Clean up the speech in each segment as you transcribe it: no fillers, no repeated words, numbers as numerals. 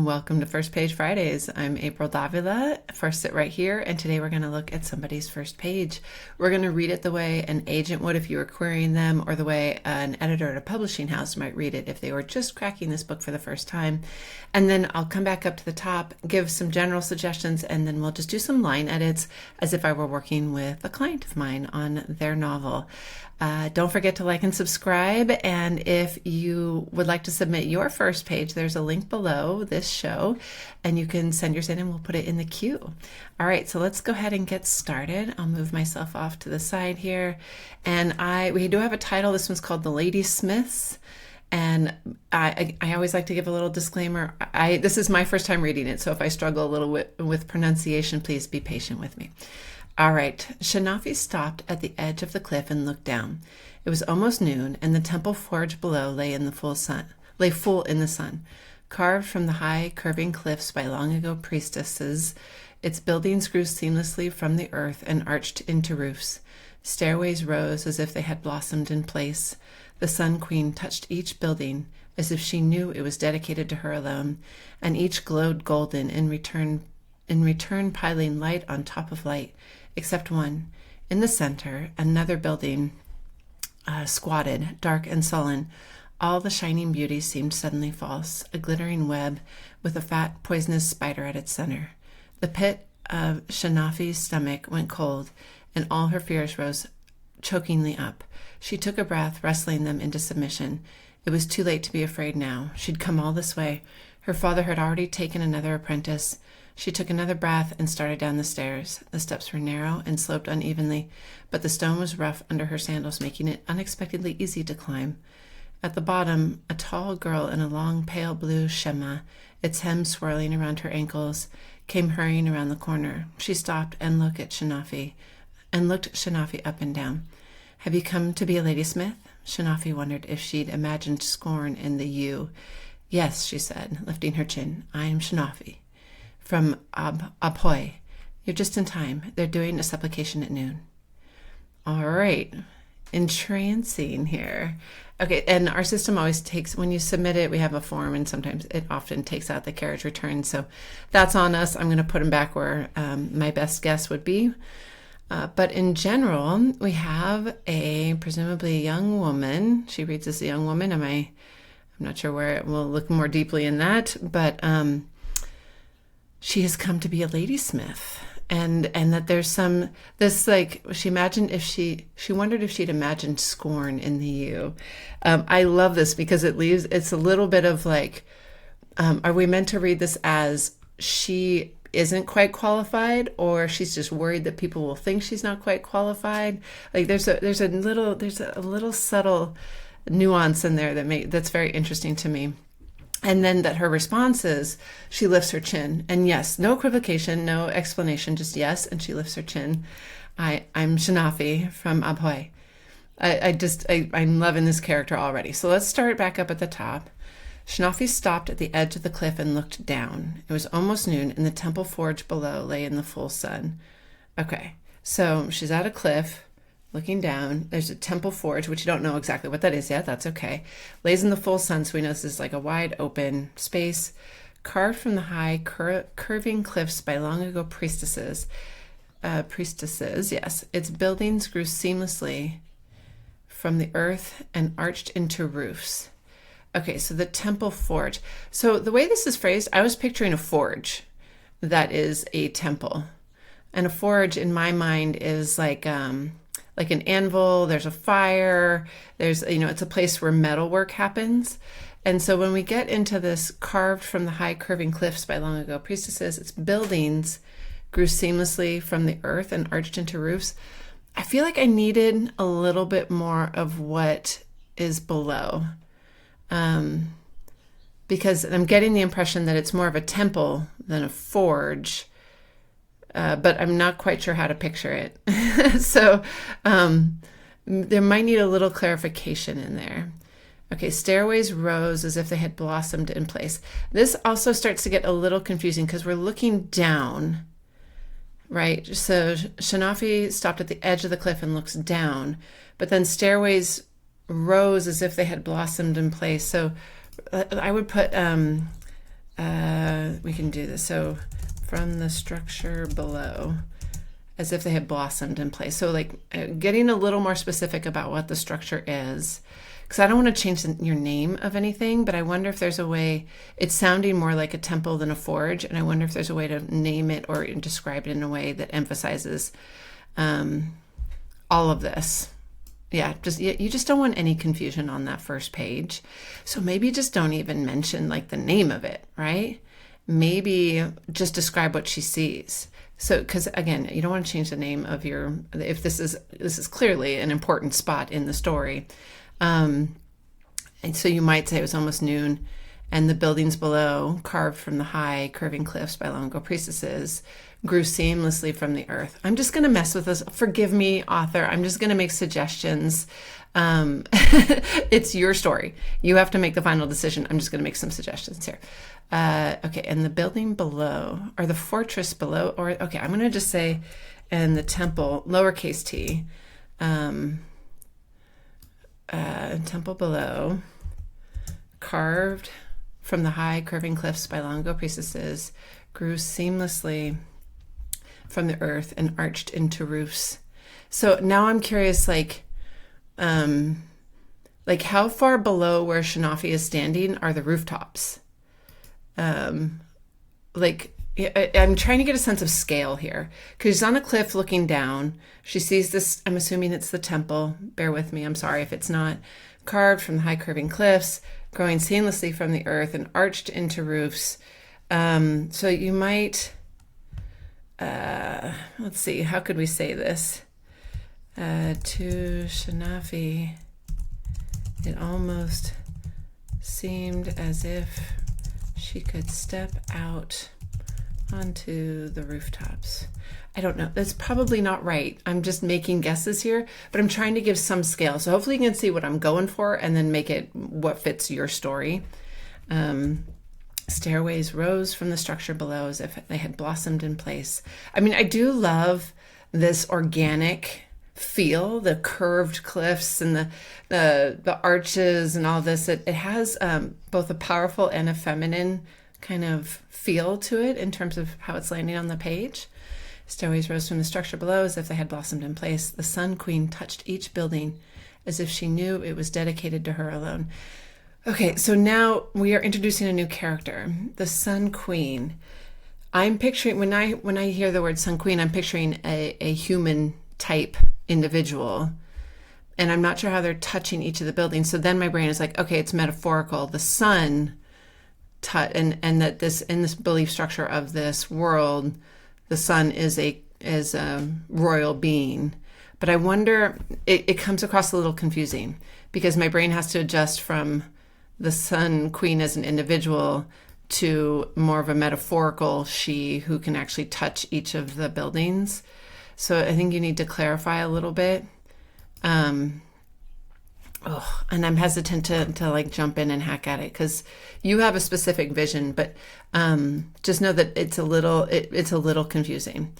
Welcome to First Page Fridays. I'm April Dávila, first sit right here, and today we're going to look at somebody's first page. We're going to read it the way an agent would if you were querying them, or the way an editor at a publishing house might read it if they were just cracking this book for the first time. And then I'll come back up to the top, give some general suggestions, and then we'll just do some line edits as if I were working with a client of mine on their novel. Don't forget to like and subscribe, and if you would like to submit your first page, there's a link below this show, and you can send yours in and we'll put it in the queue. All right, so let's go ahead and get started. I'll move myself off to the side here, and we do have a title. This one's called The Ladysmiths, and I always like to give a little disclaimer. This is my first time reading it, so if I struggle a little with pronunciation, please be patient with me. All right, Shanafi stopped at the edge of the cliff and looked down. It was almost noon, and the temple forge below lay full in the sun. Carved from the high, curving cliffs by long-ago priestesses, its buildings grew seamlessly from the earth and arched into roofs. Stairways rose as if they had blossomed in place. The Sun Queen touched each building as if she knew it was dedicated to her alone, and each glowed golden in return piling light on top of light, except one. In the center, another building squatted, dark and sullen. All the shining beauty seemed suddenly false, a glittering web with a fat, poisonous spider at its center. The pit of Shanafi's stomach went cold, and all her fears rose chokingly up. She took a breath, wrestling them into submission. It was too late to be afraid now. She'd come all this way. Her father had already taken another apprentice. She took another breath and started down the stairs. The steps were narrow and sloped unevenly, but the stone was rough under her sandals, making it unexpectedly easy to climb. At the bottom, a tall girl in a long pale blue shema, its hem swirling around her ankles, came hurrying around the corner. She stopped and looked Shanafi up and down. "Have you come to be a ladysmith?" Shanafi wondered if she'd imagined scorn in the you. "Yes," she said, lifting her chin. "I am Shanafi. From Abhoy. You're just in time. They're doing a supplication at noon." All right. Entrancing here. Okay, and our system always takes, when you submit it, we have a form, and sometimes it often takes out the carriage return. So that's on us. I'm going to put them back where my best guess would be. But in general, we have a presumably young woman. She reads as a young woman. I'm not sure where it will look more deeply in that, but she has come to be a ladysmith, and that there's she wondered if she'd imagined scorn in the you. I love this because it's a little bit of like, are we meant to read this as she isn't quite qualified, or she's just worried that people will think she's not quite qualified? Like there's a little subtle nuance in there that's very interesting to me. And then that her response is, she lifts her chin. And yes, no equivocation, no explanation, just yes. And she lifts her chin. I'm Shanafi from Abhoy. I'm loving this character already. So let's start back up at the top. Shanafi stopped at the edge of the cliff and looked down. It was almost noon, and the temple forge below lay in the full sun. Okay, so she's at a cliff, looking down. There's a temple forge, which you don't know exactly what that is yet. That's okay. Lays in the full sun, so we know this is like a wide open space. Carved from the high, curving cliffs by long-ago priestesses, yes. Its buildings grew seamlessly from the earth and arched into roofs. Okay, so the temple forge. So the way this is phrased, I was picturing a forge that is a temple. And a forge, in my mind, is like an anvil. There's a fire. There's, it's a place where metalwork happens. And so when we get into this carved from the high curving cliffs by long ago priestesses, its buildings grew seamlessly from the earth and arched into roofs. I feel like I needed a little bit more of what is below. Because I'm getting the impression that it's more of a temple than a forge. But I'm not quite sure how to picture it. So there might need a little clarification in there. Okay, stairways rose as if they had blossomed in place. This also starts to get a little confusing because we're looking down, right? So Shanafi stopped at the edge of the cliff and looks down, but then stairways rose as if they had blossomed in place. So I would put We can do this. So from the structure below, as if they had blossomed in place. So like getting a little more specific about what the structure is, because I don't want to change your name of anything, but I wonder if there's a way. It's sounding more like a temple than a forge, and I wonder if there's a way to name it or describe it in a way that emphasizes all of this. Yeah, you just don't want any confusion on that first page. So maybe just don't even mention like the name of it, right? Maybe just describe what she sees. So, because again, you don't want to change the name of if this is clearly an important spot in the story. And so you might say it was almost noon, and the buildings below, carved from the high curving cliffs by long ago priestesses, grew seamlessly from the earth. I'm just going to mess with this. Forgive me, author. I'm just going to make suggestions. It's your story. You have to make the final decision. I'm just going to make some suggestions here. Okay, and the building below, or the fortress below, or okay, I'm going to just say, and the temple, lowercase t, temple below, carved from the high curving cliffs by long ago priestesses, grew seamlessly from the earth and arched into roofs. So now I'm curious, like how far below where Shanafi is standing are the rooftops? I'm trying to get a sense of scale here, because she's on a cliff looking down. She sees this, I'm assuming it's the temple. Bear with me, I'm sorry if it's not. Carved from the high curving cliffs, growing seamlessly from the earth and arched into roofs. So you might, let's see, how could we say this? To Shanafi, it almost seemed as if she could step out onto the rooftops. I don't know. That's probably not right. I'm just making guesses here, but I'm trying to give some scale. So hopefully you can see what I'm going for and then make it what fits your story. Stairways rose from the structure below as if they had blossomed in place. I mean, I do love this organic feel, the curved cliffs and the arches and all this. It has both a powerful and a feminine kind of feel to it in terms of how it's landing on the page. Stairways rose from the structure below as if they had blossomed in place. The Sun Queen touched each building as if she knew it was dedicated to her alone. Okay, so now we are introducing a new character, the Sun Queen. I'm picturing, when I hear the word Sun Queen, I'm picturing a human type individual, and I'm not sure how they're touching each of the buildings. So then my brain is like, okay, it's metaphorical. The sun and that this, in this belief structure of this world, the sun is a royal being. But I wonder, it comes across a little confusing because my brain has to adjust from the Sun Queen as an individual to more of a metaphorical she who can actually touch each of the buildings. So I think you need to clarify a little bit. And I'm hesitant to like jump in and hack at it because you have a specific vision, but just know that it's a little confusing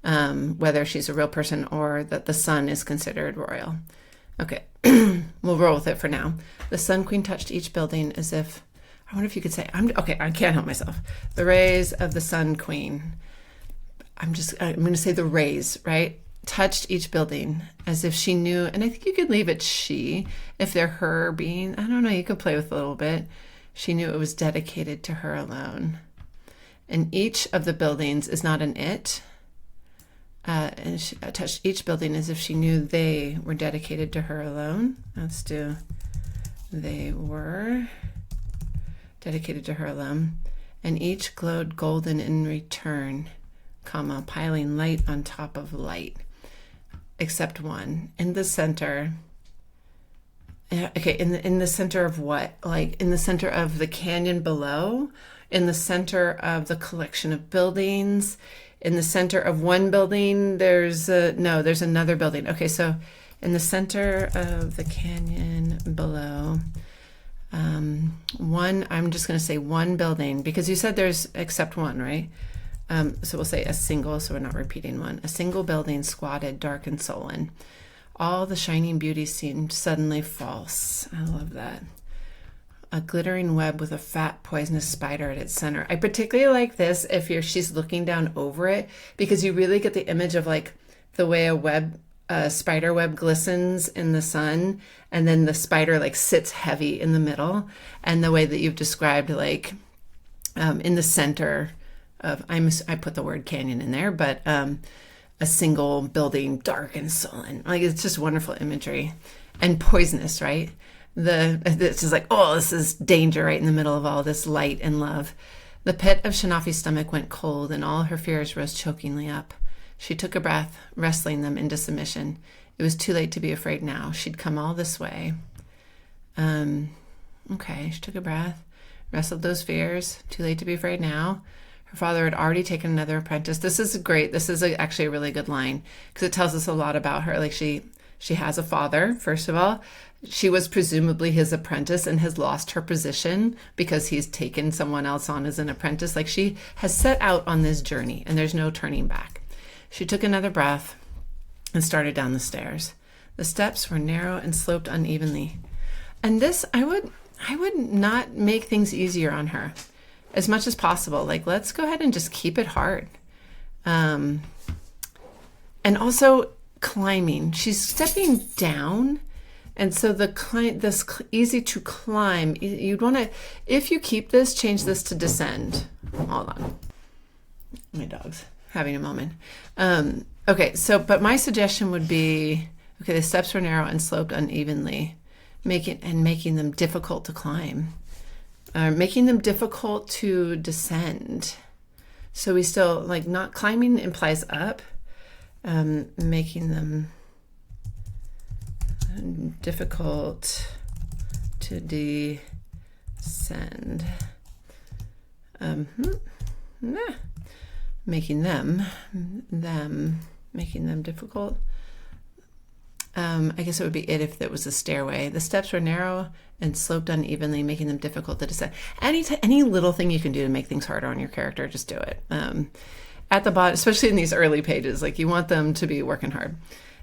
whether she's a real person or that the sun is considered royal. Okay, we'll roll with it for now. The Sun Queen touched each building as if, I wonder if you could say, I can't help myself. The rays of the Sun Queen. I'm going to say the rays, right? Touched each building as if she knew, and I think you could leave it she, if they're her being, I don't know, you could play with it a little bit. She knew it was dedicated to her alone. And each of the buildings is not an it. And she touched each building as if she knew they were dedicated to her alone. Let's do, they were dedicated to her alone. And each glowed golden in return, comma, piling light on top of light, except one. In the center, okay, in the center of what? Like in the center of the canyon below? In the center of the collection of buildings? In the center of one building, there's another building. Okay, so in the center of the canyon below, I'm just going to say one building, because you said there's except one, right? So we'll say a single, so we're not repeating one. A single building squatted, dark and sullen. All the shining beauty seemed suddenly false. I love that. a glittering web with a fat poisonous spider at its center. I particularly like this if she's looking down over it, because you really get the image of like the way a spider web glistens in the sun, and then the spider like sits heavy in the middle, and the way that you've described like in the center of, I put the word canyon in there, but a single building, dark and sullen. Like, it's just wonderful imagery. And poisonous, right? It's just like, oh, this is danger right in the middle of all this light and love. The pit of Shanafi's stomach went cold, and all her fears rose chokingly up. She took a breath, wrestling them into submission. It was too late to be afraid now. She'd come all this way. Okay, she took a breath, wrestled those fears. Too late to be afraid now. Her father had already taken another apprentice. This is great. This is actually a really good line, because it tells us a lot about her. Like, she has a father, first of all. She was presumably his apprentice and has lost her position because he's taken someone else on as an apprentice. Like, she has set out on this journey, and there's no turning back. She took another breath and started down the stairs. The steps were narrow and sloped unevenly. And this, I would not make things easier on her as much as possible. Like, let's go ahead and just keep it hard. And also climbing. She's stepping down. And so this easy to climb, you'd want to, if you keep this, change this to descend. Hold on. My dog's having a moment. Okay, so, but my suggestion would be, okay, the steps were narrow and sloped unevenly, making them difficult to climb, making them difficult to descend. So we still, like, not climbing implies up, making them difficult to descend. Making them difficult. I guess it would be if it was a stairway. The steps were narrow and sloped unevenly, making them difficult to descend. Any little thing you can do to make things harder on your character, just do it. At the bottom, especially in these early pages, like, you want them to be working hard.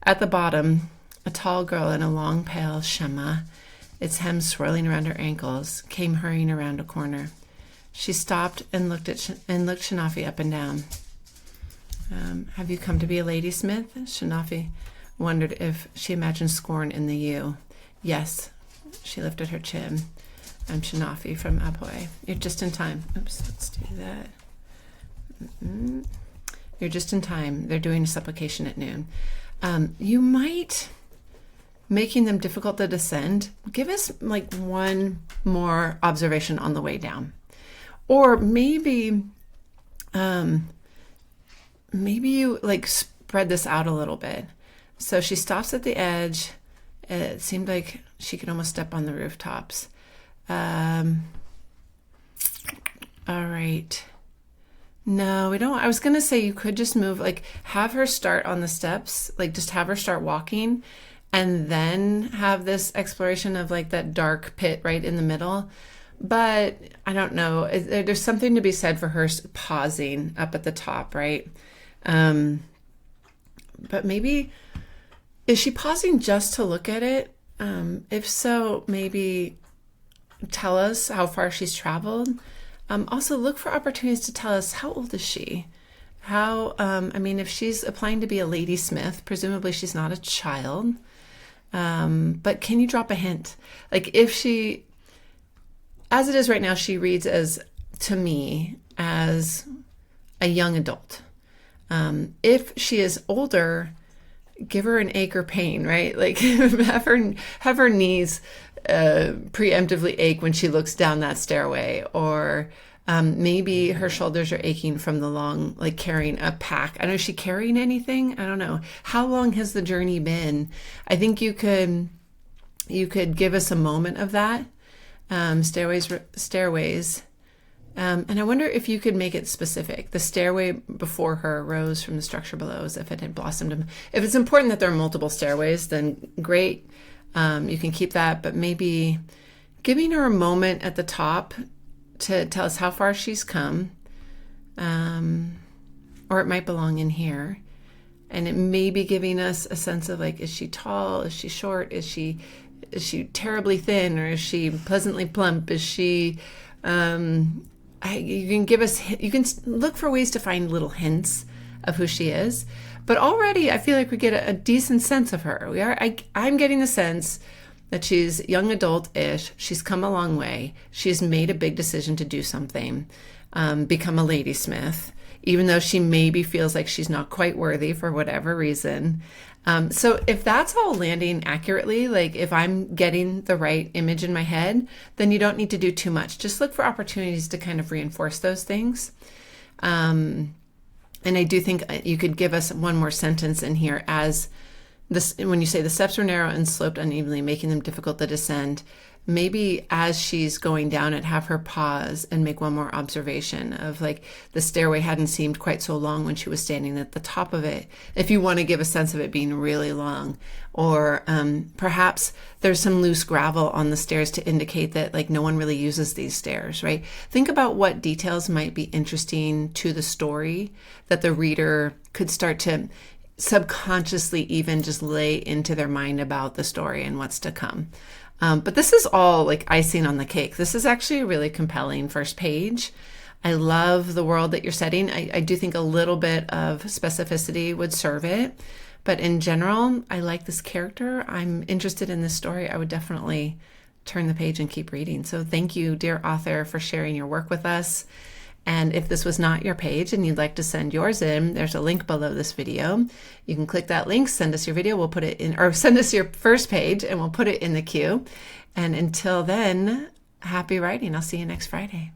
At the bottom, a tall girl in a long pale shema, its hem swirling around her ankles, came hurrying around a corner. She stopped and looked Shanafi up and down. Have you come to be a ladysmith? Shanafi wondered if she imagined scorn in the you. Yes, she lifted her chin. I'm Shanafi from Aboy. You're just in time. Oops, let's do that. You're just in time. They're doing a supplication at noon. You might, making them difficult to descend, give us like one more observation on the way down. Or maybe you like spread this out a little bit. So she stops at the edge. It seemed like she could almost step on the rooftops. All right. No, we don't. I was going to say you could just move, like, have her start on the steps, like just have her start walking, and then have this exploration of like that dark pit right in the middle. But I don't know. There's something to be said for her pausing up at the top, right? But maybe, is she pausing just to look at it? If so, maybe tell us how far she's traveled. Also, look for opportunities to tell us, how old is she? If she's applying to be a ladysmith, presumably she's not a child. But can you drop a hint? Like, if she, as it is right now, she reads to me as a young adult. If she is older, give her an ache or pain, right? Like, have her knees preemptively ache when she looks down that stairway, or maybe her shoulders are aching from the long, like, carrying a pack. I don't know, is she carrying anything? I don't know. How long has the journey been? I think you could give us a moment of that. Stairways. And I wonder if you could make it specific. The stairway before her rose from the structure below as if it had blossomed. If it's important that there are multiple stairways, then great. You can keep that, but maybe giving her a moment at the top to tell us how far she's come. Or it might belong in here. And it may be giving us a sense of, like, is she tall? Is she short? Is she she terribly thin, or is she pleasantly plump? Is she, you can give us, you can look for ways to find little hints of who she is. But already I feel like we get a decent sense of her. I'm getting the sense that she's young adult-ish. She's come a long way. She's made a big decision to do something, become a ladysmith, even though she maybe feels like she's not quite worthy for whatever reason. So if that's all landing accurately, like if I'm getting the right image in my head, then you don't need to do too much. Just look for opportunities to kind of reinforce those things. And I do think you could give us one more sentence in here as this, when you say the steps were narrow and sloped unevenly, making them difficult to descend. Maybe as she's going down it, have her pause and make one more observation of like the stairway hadn't seemed quite so long when she was standing at the top of it, if you want to give a sense of it being really long. Or perhaps there's some loose gravel on the stairs to indicate that like no one really uses these stairs, right? Think about what details might be interesting to the story that the reader could start to subconsciously even just lay into their mind about the story and what's to come. But this is all like icing on the cake. This is actually a really compelling first page. I love the world that you're setting. I do think a little bit of specificity would serve it. But in general, I like this character. I'm interested in this story. I would definitely turn the page and keep reading. So thank you, dear author, for sharing your work with us. And if this was not your page and you'd like to send yours in, there's a link below this video. You can click that link, send us your video, we'll put it in, or send us your first page and we'll put it in the queue. And until then, happy writing. I'll see you next Friday.